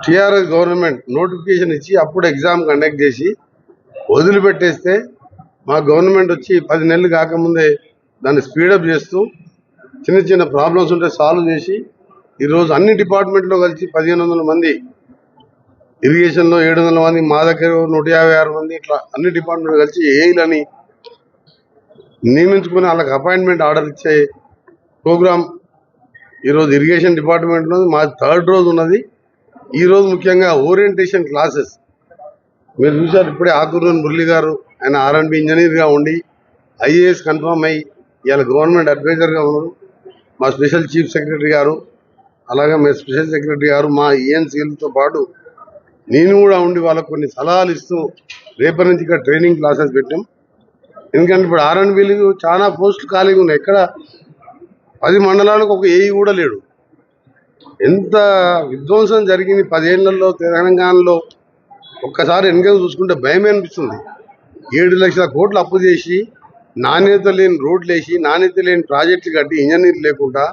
TRS government notification ఇచ్చి అప్పుడు exam conduct చేసి వదిలిపెట్టేస్తే మా గవర్నమెంట్ వచ్చి 10 నెలలు కాకముందే దాన్ని స్పీడప్ చేస్తూ చిన్న చిన్న ప్రాబ్లమ్స్ ఉంటే సాల్వ్ చేసి ఈరోజు అన్ని డిపార్ట్మెంట్లో కలిసి 1500 మంది, ఇరిగేషన్లో 700 మంది, మా దగ్గర 156 మంది, ఇట్లా అన్ని డిపార్ట్మెంట్ కలిసి ఏఈలని నియమించుకుని వాళ్ళకి అపాయింట్మెంట్ ఆర్డర్ ఇచ్చే ప్రోగ్రామ్ ఈరోజు ఇరిగేషన్ డిపార్ట్మెంట్లో మా 3rd రోజు ఉన్నది. ఈరోజు ముఖ్యంగా ఓరియంటేషన్ క్లాసెస్ మీరు చూసారు. ఇప్పుడే ఆకూరు మురళి గారు ఆయన R&B ఇంజనీర్గా ఉండి IAS కన్ఫర్మ్ అయ్యి ఇవాళ గవర్నమెంట్ అడ్వైజర్గా ఉన్నారు. మా స్పెషల్ చీఫ్ సెక్రటరీ గారు, అలాగే మా స్పెషల్ సెక్రటరీ గారు, మా ENCలతో పాటు నేను కూడా ఉండి వాళ్ళకు కొన్ని సలహాలు ఇస్తూ రేపటి నుంచి ఇక్కడ ట్రైనింగ్ క్లాసెస్ పెట్టాం. ఎందుకంటే ఇప్పుడు R&Bలు చాలా పోస్టులు ఖాళీగా ఉన్నాయి. ఎక్కడ 10 మండలాలకు ఒక ఏఈ కూడా లేడు. ఎంత విధ్వంసం జరిగింది 10 ఏళ్లలో తెలంగాణలో. ఒక్కసారి వెనక చూసుకుంటే భయమే అనిపిస్తుంది. 7 లక్షల కోట్లు అప్పు చేసి నాణ్యత లేని రోడ్లు వేసి నాణ్యత లేని ప్రాజెక్టులు కట్టి ఇంజనీర్లు లేకుండా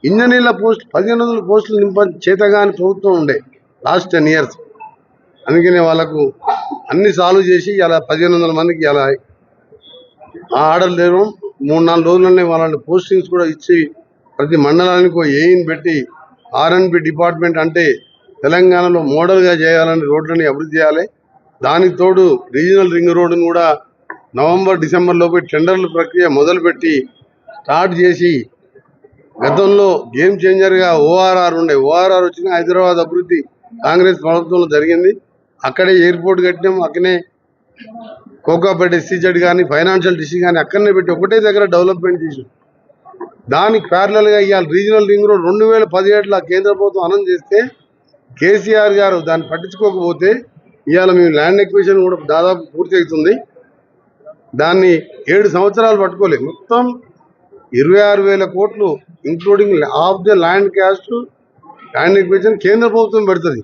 ఇంజనీర్ల పోస్టు 1500 పోస్టులు చేతగాని ప్రభుత్వం ఉండే లాస్ట్ 10 years. అందుకనే వాళ్ళకు అన్ని సాల్వ్ చేసి ఇలా 1500 మందికి ఇలా ఆర్డర్ లేరు. 3-4 రోజులనే వాళ్ళని పోస్టింగ్స్ కూడా ఇచ్చి ప్రతి మండలానికి ఏఈని పెట్టి R&B డిపార్ట్మెంట్ అంటే తెలంగాణలో మోడల్గా చేయాలని రోడ్లని అభివృద్ధి చేయాలి. దానికి తోడు రీజనల్ రింగ్ రోడ్డును కూడా November-December లోపు టెండర్ల ప్రక్రియ మొదలుపెట్టి స్టార్ట్ చేసి గతంలో గేమ్ చేంజర్గా ORR ఉండే ORR వచ్చిన హైదరాబాద్ అభివృద్ధి కాంగ్రెస్ ప్రభుత్వంలో జరిగింది. అక్కడే ఎయిర్పోర్ట్ కట్టినాం. అక్కడనే కోకాపేట SEZ కానీ ఫైనాన్షియల్ డిస్ట్రిక్ట్ కానీ అక్కడనే పెట్టి ఒకటే దగ్గర డెవలప్మెంట్ చేసాం. దానికి ప్యారలల్గా ఇవాళ రీజనల్ రింగ్ రోడ్ 2017లో కేంద్ర ప్రభుత్వం అనౌన్స్ చేస్తే కేసీఆర్ గారు దాన్ని పట్టించుకోకపోతే ఇవాళ మేము ల్యాండ్ ఎక్విజిషన్ కూడా దాదాపు పూర్తి అవుతుంది. దాన్ని 7 సంవత్సరాలు పట్టుకోలేదు. మొత్తం 26,000 కోట్లు including of the land caste land acquisition కేంద్ర ప్రభుత్వం పెడుతుంది.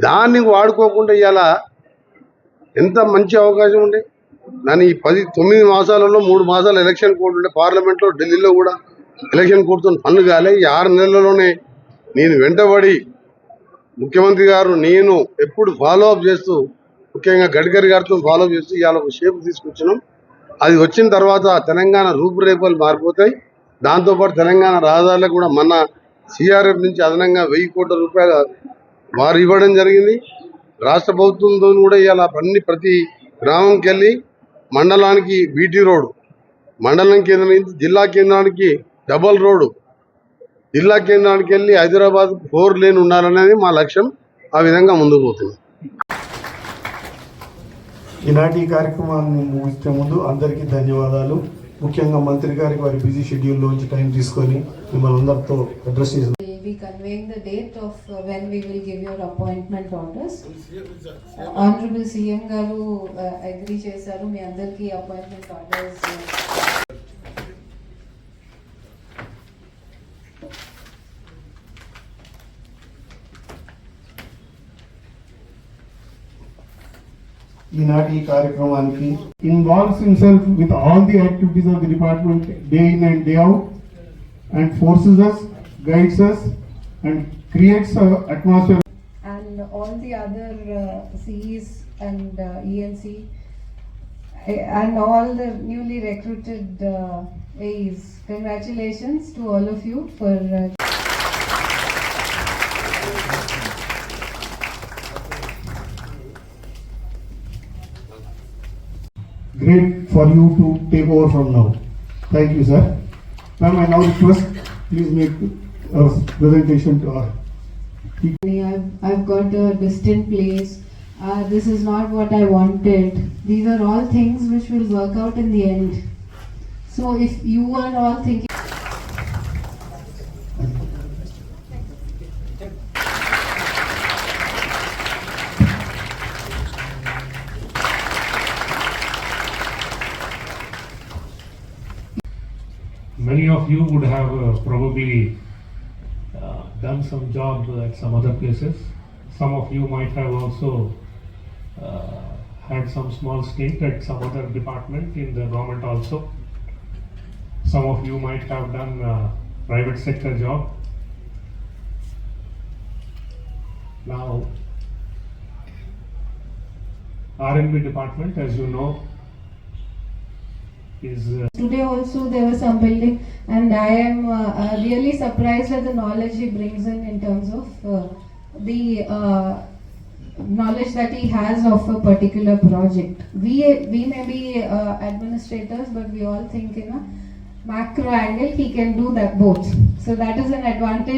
దాన్ని వాడుకోకుండా ఇవాళ ఎంత మంచి అవకాశం ఉండే. దాని 9 మాసాలలో 3 మాసాలు ఎలక్షన్ కోడ్ ఉండే పార్లమెంట్లో, ఢిల్లీలో కూడా ఎలక్షన్ కోడ్తో పనులు కాలే. ఈ 6 నెలల్లోనే నేను వెంటబడి ముఖ్యమంత్రి గారు నేను ఎప్పుడు ఫాలో అప్ చేస్తూ ముఖ్యంగా గడ్కరీ గారితో ఫాలో అప్ చేస్తూ ఇవాళ ఒక షేప్ తీసుకొచ్చినాం. అది వచ్చిన తర్వాత తెలంగాణ రూపురేఖలు మారిపోతాయి. దాంతోపాటు తెలంగాణ రహదారులకు కూడా మన CRF నుంచి అదనంగా 1000 కోట్ల రూపాయలు వారు ఇవ్వడం జరిగింది. రాష్ట్ర ప్రభుత్వంతో కూడా ఇవాళ ప్రతి గ్రామంకి వెళ్ళి మండలానికి బీటీ రోడ్డు, మండలం కేంద్రం నుంచి జిల్లా కేంద్రానికి డబల్ రోడ్డు, జిల్లా కేంద్రానికి వెళ్ళి హైదరాబాద్ 4 లేన్ ఉండాలనేది మా లక్ష్యం. ఆ విధంగా ముందుకు పోతుంది. ఈనాటి కార్యక్రమాన్ని ముగించే ముందు అందరికీ ధన్యవాదాలు. ముఖ్యంగా మంత్రి గారికి వారి బిజీ షెడ్యూల్లోంచి టైం తీసుకొని మిమ్మల్ని అందరితో అడ్రస్ చేసి be conveying the date of when we will give your appointment orders. Honorable CM garu agree chesaru మీ అందరికీ appointment orders. ఈనాటి ఈ కార్యక్రమానికి involves himself with all the activities of the department day in and day out and forces us, guides us and creates an atmosphere. And all the other CEs and ENC and all the newly recruited AEs. Congratulations to all of you for great for you to take over from now. Thank you, sir. Ma'am, I now request please make a presentation to our. I've got a distant place. This is not what I wanted. These are all things which will work out in the end. So if you are all thinking many of you would have probably done some job at some other places. Some of you might have also had some small stint at some other department in the government also. Some of you might have done private sector job. Now, R&B department, as you know, is Today also there was some building, and I am really surprised at the knowledge he brings in terms of the knowledge that he has of a particular project. We may be administrators, but we all think in a macro angle. He can do that both. So that is an advantage.